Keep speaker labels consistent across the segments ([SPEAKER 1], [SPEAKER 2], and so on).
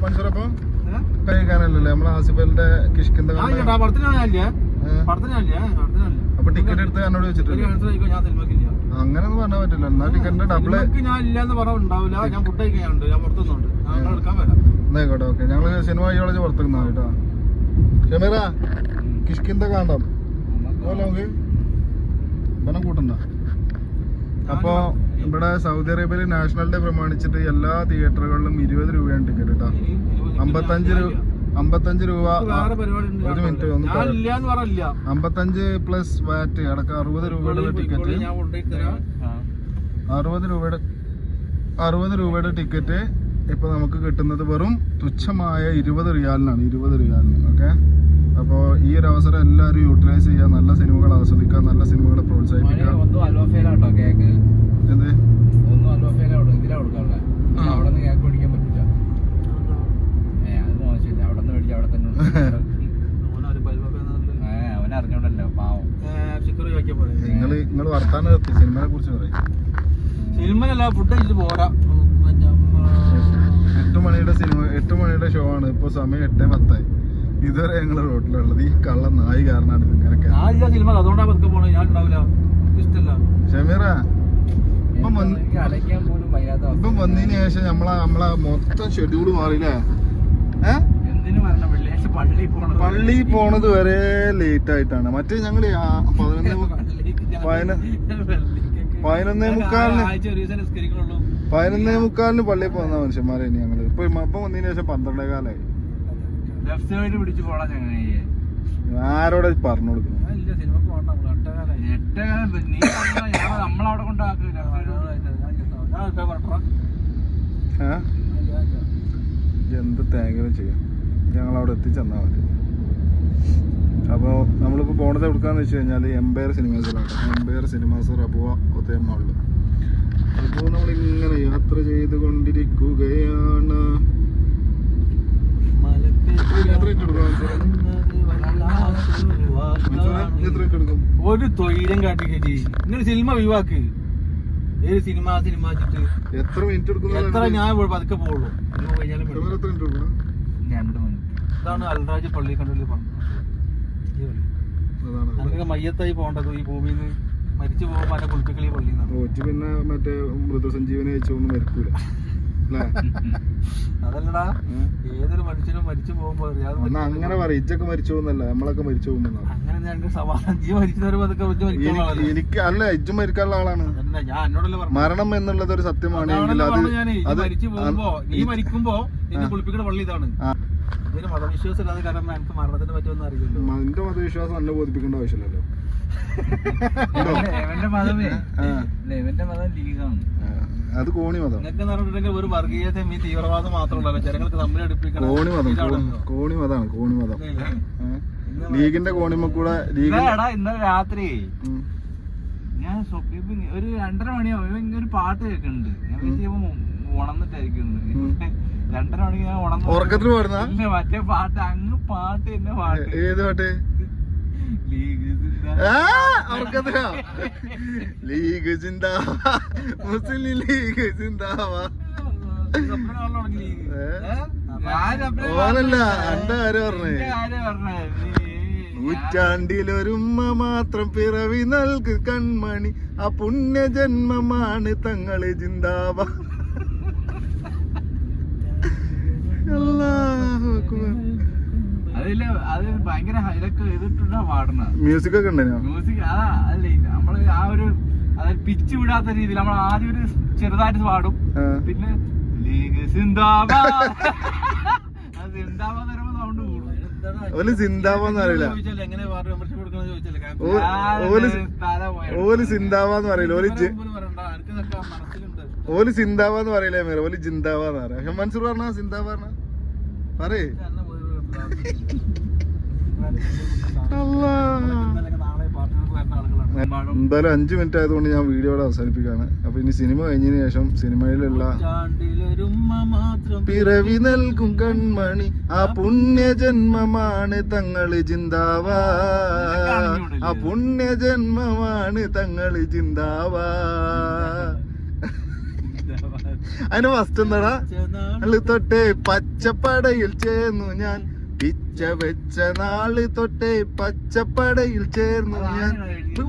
[SPEAKER 1] മനുഷ്യരപ്പോ കഴിക്കാനല്ലേ നമ്മളെ ആസിഫലിന്റെ കിഷ്കിന്റെ അപ്പൊ ടിക്കറ്റ് എടുത്ത് എന്നോട് വെച്ചിട്ടില്ല. അങ്ങനെയൊന്നും പറഞ്ഞാൽ പറ്റില്ല. എന്നാ ടിക്കറ്റിന്റെ ഡബിള് എന്നായിക്കോട്ടെ. ഓക്കെ, ഞങ്ങള് സിനിമ ജിയോളജി പുറത്തുനിന്നാ കേട്ടോ. ഷമീറ കിഷ്കിന്റെ കാണ്ടം പോലെ നമുക്ക് ബലം കൂട്ടണ്ട. അപ്പൊ ഇവിടെ സൗദി അറേബ്യയിൽ നാഷണൽ ഡേ പ്രമാണിച്ചിട്ട് എല്ലാ തിയേറ്ററുകളിലും 20 രൂപയാണ് ടിക്കറ്റ് കേട്ടോ. 55 രൂപ. ഒരു മിനിറ്റ് ഒന്ന് 55 പ്ലസ് വാറ്റ് അടക്കം 60 രൂപയുടെ ടിക്കറ്റ്. 60 രൂപയുടെ ടിക്കറ്റ് ഇപ്പൊ നമുക്ക് കിട്ടുന്നത് വെറും തുച്ഛമായ 20 റിയാലിനാണ്. 20 റിയാലിന്. ഓക്കെ, അപ്പോൾ ഈ ഒരു അവസരം എല്ലാവരും യൂട്ടിലൈസ് ചെയ്യുക. നല്ല സിനിമകൾ ആസ്വദിക്കുക, നല്ല സിനിമകളെ പ്രോത്സാഹിപ്പിക്കുക. എന്ത് നിങ്ങൾ വർത്താനം എത്തി സിനിമയെ കുറിച്ച് പറയും.
[SPEAKER 2] സിനിമയിലല്ല, ഫുഡ് കഴിച്ചിട്ട് പോരാ.
[SPEAKER 1] 8 മണിയുടെ ഷോ ആണ്. ഇപ്പൊ സമയം 8:10. ഇതുവരെ ഞങ്ങള് റോട്ടിലുള്ളത് ഈ കള്ള നായി കാരണമാണ്. ഇങ്ങനെയൊക്കെ
[SPEAKER 2] സിനിമ അതുകൊണ്ടാ പതുക്കെ പോണത്. ഞാൻ ഉണ്ടാവില്ല, ഇഷ്ടല്ല.
[SPEAKER 1] ഷമീറ ഇപ്പം വന്നതിന് ശേഷം നമ്മളെ മൊത്തം ഷെഡ്യൂള് മാറിയില്ലേ? പള്ളി പോണത് വരെ ലേറ്റ് ആയിട്ടാണ്. മറ്റേ ഞങ്ങള് 11:45 പള്ളിയിൽ പോകുന്ന മനുഷ്യന്മാരെ ഞങ്ങള് ഇപ്പൊ വന്നതിന് ശേഷം 12:15 ആരോടെ പറഞ്ഞു കൊടുക്കുന്നു. എന്ത് തേങ്ങലും ചെയ്യാം, ഞങ്ങളവിടെ എത്തിച്ചെന്നാ മതി. അപ്പോൾ നമ്മളിപ്പോൾ പോണത് എവിടുക്കാന്ന് വെച്ച് കഴിഞ്ഞാൽ എംപയർ സിനിമാസിലാണ്. എംപയർ സിനിമാസ് റബുവ ഒത്തേമാളിൽ. അപ്പോൾ നമ്മളിങ്ങനെ യാത്ര ചെയ്തുകൊണ്ടിരിക്കുകയാണ്.
[SPEAKER 2] ഒരു തൊഴിലും കാട്ടിക്കറ്റി നിങ്ങൾ സിനിമ ഒഴിവാക്ക്. ഏത് സിനിമ
[SPEAKER 1] എത്ര മിനിറ്റ് എടുക്കും?
[SPEAKER 2] എത്ര ഞാൻ പതുക്കെ പോകുള്ളൂ. 2 മിനിറ്റ്. ഇതാണ് അൽറാജ് പള്ളി കണ്ടു പറഞ്ഞത്. അങ്ങനെ മയ്യത്തായി പോകേണ്ടത് ഈ ഭൂമിയിൽ നിന്ന് മരിച്ചു പോകുമ്പോ അന്നെ കുളിപ്പിക്കൽ ഈ പള്ളിയിൽ നിന്നാണ്.
[SPEAKER 1] പിന്നെ മറ്റേ മൃതസഞ്ജീവനെ വെച്ചൊന്നും മരിക്കൂല.
[SPEAKER 2] അതല്ലടാ, ഏതൊരു മനുഷ്യനും മരിച്ചു പോകുമ്പോ
[SPEAKER 1] അങ്ങനെ പറയും. ഇജ്ജൊക്കെ മരിച്ചു പോകുന്നല്ല, നമ്മളൊക്കെ മരിച്ചു പോകുന്ന.
[SPEAKER 2] അങ്ങനെ ഞങ്ങൾക്ക് സമാധാനം മരിച്ചവരെ
[SPEAKER 1] എനിക്ക് അല്ല, ഇജ്ജും മരിക്കാനുള്ള ആളാണ്. മരണം എന്നുള്ളത് ഒരു സത്യമാണെങ്കിൽ അത്
[SPEAKER 2] മരിച്ചു പോകുമ്പോ നീ മരിക്കുമ്പോ നിന്നെ കുളിപ്പിക്കുന്ന പള്ളി ഇതാണ്. ഇതിന് മതവിശ്വാസം ഇല്ലാതെ കാരണം എനിക്ക് മരണത്തിനെ പറ്റുമെന്ന് അറിയില്ലല്ലോ.
[SPEAKER 1] എന്റെ മതവിശ്വാസം എന്നെ ബോധിപ്പിക്കേണ്ട ആവശ്യമില്ലല്ലോ. അത് കോണി മതം.
[SPEAKER 2] നിങ്ങൾക്ക് ഒരു വർഗീയതയും ഈ തീവ്രവാദം മാത്രമല്ല, ജനങ്ങൾക്ക് തമ്മിൽ അടുപ്പിക്കണം.
[SPEAKER 1] കോണി മതാണ്. കോണി മതം. ലീഗിന്റെ കോണിമക്കൂടെ
[SPEAKER 2] ഇന്നലെ രാത്രി ഞാൻ ഒരു 2:30 മണിയാവും ഒരു പാട്ട് കേൾക്കുന്നുണ്ട്. ഞാൻ ഉണർന്നിട്ടായിരിക്കും 2:30 മണിക്ക് ഞാൻ
[SPEAKER 1] ഉറക്കത്തിന് പാടുന്ന
[SPEAKER 2] മറ്റേ പാട്ട് അങ്ങ് പാട്ട് തന്നെ പാട്ട്.
[SPEAKER 1] ഏത് പാട്ട്? ലീഗ് ജിന്ദാബാ, മുസ്ലിം ലീഗ് ജിന്ദാബാ. ഓനല്ല എന്റെ കാര്യം പറഞ്ഞേ. നൂറ്റാണ്ടിലൊരുമ്മ മാത്രം പിറവി നൽകു കൺമണി, ആ പുണ്യജന്മമാണ് തങ്ങള് ജിന്ദാബാ.
[SPEAKER 2] അത് ഭയങ്കര ഇതൊക്കെ ഇതിട്ടാ പാടുന്നത്.
[SPEAKER 1] മ്യൂസിക് ഒക്കെ ഉണ്ടോ?
[SPEAKER 2] മ്യൂസിക് അല്ലേ നമ്മള് ആ ഒരു അതായത് പിച്ച് വിടാത്ത രീതിയിൽ നമ്മൾ ആദ്യം ഒരു ചെറുതായിട്ട് പാടും, പിന്നെ ലീഗ് സിന്ദാബാദ് സിന്ദാബാദ് വരുമ്പോ സൗണ്ട് കൂടും.
[SPEAKER 1] സിന്ദാബാന്ന് അറിയില്ല.
[SPEAKER 2] എങ്ങനെ വിമർശനം കൊടുക്കണമെന്ന് ചോദിച്ചല്ലേ.
[SPEAKER 1] ഓല് സിന്ദാബാന്ന് പറയില്ല. ഓല് സിന്ദാബാന്ന് പറയില്ലേ മേരെ, ഓല് ജിന്ദാബാന്ന് പറയാം. മൻസൂർ പറഞ്ഞ സിന്ദാബാ പറഞ്ഞ പറയേ. എന്തായാലും 5 മിനിറ്റ് ആയതുകൊണ്ട് ഞാൻ വീഡിയോയുടെ അവസാനിപ്പിക്കുകയാണ്. അപ്പൊ ഇനി സിനിമ കഴിഞ്ഞതിന് ശേഷം സിനിമയിലുള്ള പിറവി നൽകും കൺമണി, ആ പുണ്യജന്മമാണ് തങ്ങള് ജിന്ദാബാ, ആ പുണ്യജന്മമാണ് തങ്ങള് ജിന്ദാബാ. അതിന് ഫസ്റ്റ് എന്താടാ? നാള് തൊട്ടേ പച്ചപ്പടയിൽ ചേർന്നു ഞാൻ, പിച്ച വെച്ച നാള് തൊട്ടേ പച്ചപ്പടയിൽ ചേർന്നു ഞാൻ,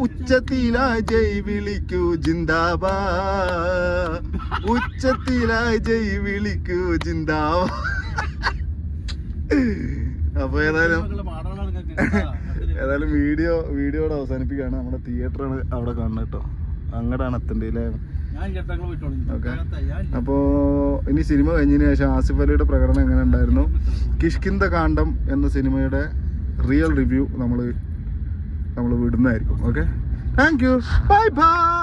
[SPEAKER 1] ഉച്ചത്തിലായി ജയ് വിളിക്കൂ ജിന്ദാബാ, ഉച്ചത്തിലായി ജയ് വിളിക്കൂ ജിന്ദാബാ. അപ്പൊ ഏതായാലും വീഡിയോയുടെ അവസാനിപ്പിക്കുകയാണ്. നമ്മുടെ തിയേറ്ററാണ് അവിടെ കാണുന്നത് കേട്ടോ, അങ്ങോട്ടാണ് എത്തേണ്ടത് അല്ലേ? ഓക്കെ. അപ്പോൾ ഇനി സിനിമ കഴിഞ്ഞതിന് ശേഷം ആസിഫ് അലിയുടെ പ്രകടനം എങ്ങനെ ഉണ്ടായിരുന്നു, കിഷ്കിന്ദ കാണ്ഡം എന്ന സിനിമയുടെ റിയൽ റിവ്യൂ നമ്മൾ വിടുന്നതായിരിക്കും. Okay, thank you, bye by.